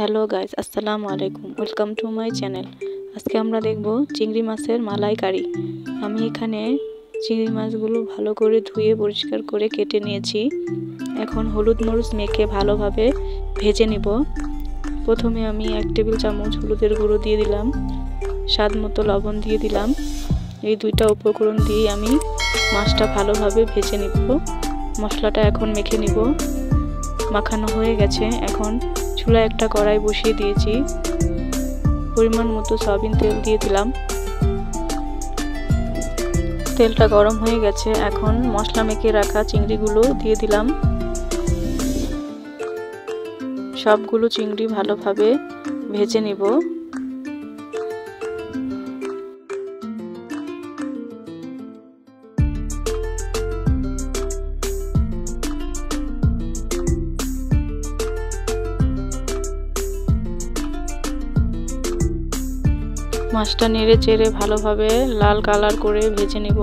Hello guys, আসসালামু আলাইকুম। Welcome to my channel. আজকে আমরা দেখব চিংড়ি মাছের মালাইকারি। আমি এখানে চিংড়ি মাছগুলো ভালো করে ধুয়ে পরিষ্কার করে কেটে নিয়েছি। এখন হলুদ মরিচ মেখে ভালোভাবে ভেজে নিব। প্রথমে আমি 1 টেবিল চামচ হলুদের গুঁড়ো দিয়ে দিলাম, স্বাদ মতো লবণ দিয়ে দিলাম। এই দুইটা উপকরণ দিয়ে আমি মাছটা ভালোভাবে ভেজে নিব। মশলাটা এখন মেখে নিব। মাখানো হয়ে গেছে। এখন চুলায় একটা কড়াই বসিয়ে দিয়েছি। পরিমাণ মতো সয়াবিন তেল দিয়ে দিলাম। তেলটা গরম হয়ে গেছে। এখন মশলা মেখে রাখা চিংড়িগুলো দিয়ে দিলাম। সবগুলো চিংড়ি ভালোভাবে ভেজে নিব। মাছটা নেড়ে চেড়ে ভালোভাবে লাল কালার করে ভেজে নিব।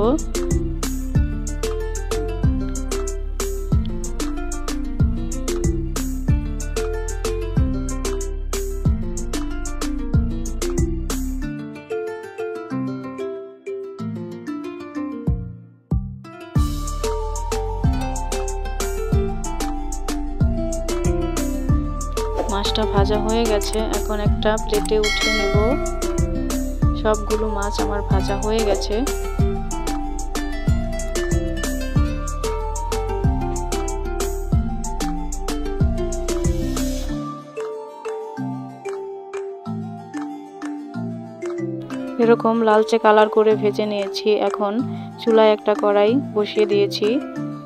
মাছটা ভাজা হয়ে গেছে। এখন একটা প্লেটে উঠিয়ে নেব। সবগুলো মাছ আমার ভাজা হয়ে গেছে। এরকম লালচে কালার করে ভেজে নিয়েছি। এখন চুলায় একটা কড়াই বসিয়ে দিয়েছি।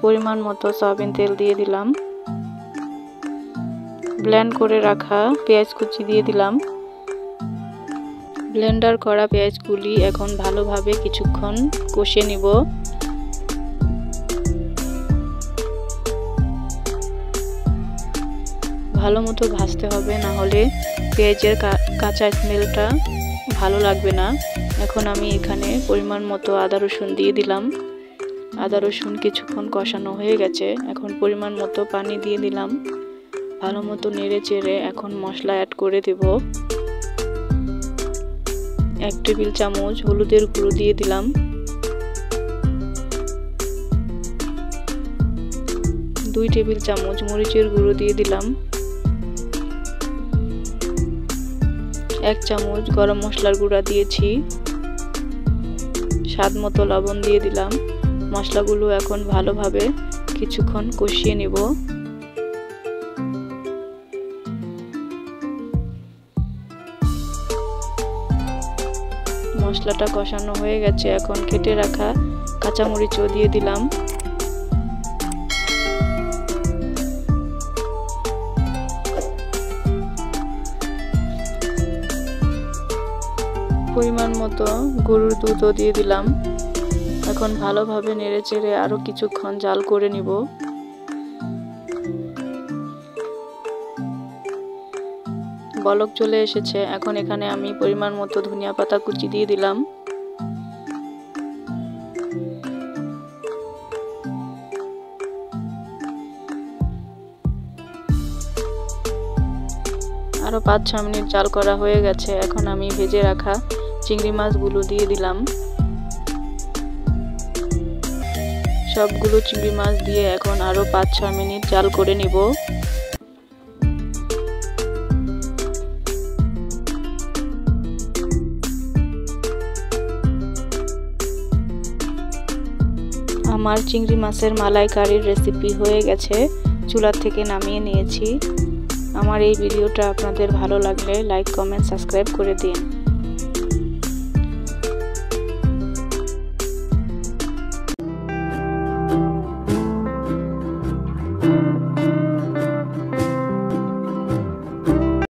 পরিমাণ মতো সয়াবিন তেল দিয়ে দিলাম। ব্লেন্ড করে রাখা পেঁয়াজ কুচি দিয়ে দিলাম। ব্লেন্ডার করা পেঁয়াজগুলি এখন ভালোভাবে কিছুক্ষণ কষিয়ে নিব। ভালো মতো ভাজতে হবে, না হলে পেঁয়াজের কাঁচা স্মেলটা ভালো লাগবে না। এখন আমি এখানে পরিমাণ মতো আদা রসুন দিয়ে দিলাম। আদা রসুন কিছুক্ষণ কষানো হয়ে গেছে। এখন পরিমাণ মতো পানি দিয়ে দিলাম। ভালো মতো নেড়ে চেড়ে এখন মশলা অ্যাড করে দেব। 1 টেবিল চামচ হলুদের গুঁড়ো দিয়ে দিলাম। 2 টেবিল চামচ মরিচের গুঁড়ো দিয়ে দিলাম। 1 চামচ গরম মশলার গুঁড়া দিয়েছি। স্বাদ মতো লবণ দিয়ে দিলাম। মশলাগুলো এখন ভালোভাবে কিছুক্ষণ কষিয়ে নেব। মশলাটা কষানো হয়ে গেছে। এখন কেটে রাখা কাঁচামরিচও দিয়ে দিলাম। পরিমাণ মতো গরুর দুধও দিয়ে দিলাম। এখন ভালোভাবে নেড়ে চেড়ে আরো কিছুক্ষণ জাল করে নিব। বলক চলে এসেছে। এখন এখানে আমি পরিমাণ মতো ধনিয়া পাতা কুচি দিয়ে দিলাম। আরো 5-6 মিনিট জাল করা হয়ে গেছে। এখন আমি ভেজে রাখা চিংড়ি মাছগুলো দিয়ে দিলাম। সবগুলো চিংড়ি মাছ দিয়ে এখন আরো 5-6 মিনিট জাল করে নিব। আমার চিংড়ি মাছের মালাইকারির রেসিপি হয়ে গেছে। চুলা থেকে নামিয়ে নিয়েছি। আমার এই ভিডিওটা আপনাদের ভালো লাগলে লাইক, কমেন্ট, সাবস্ক্রাইব করে দিন।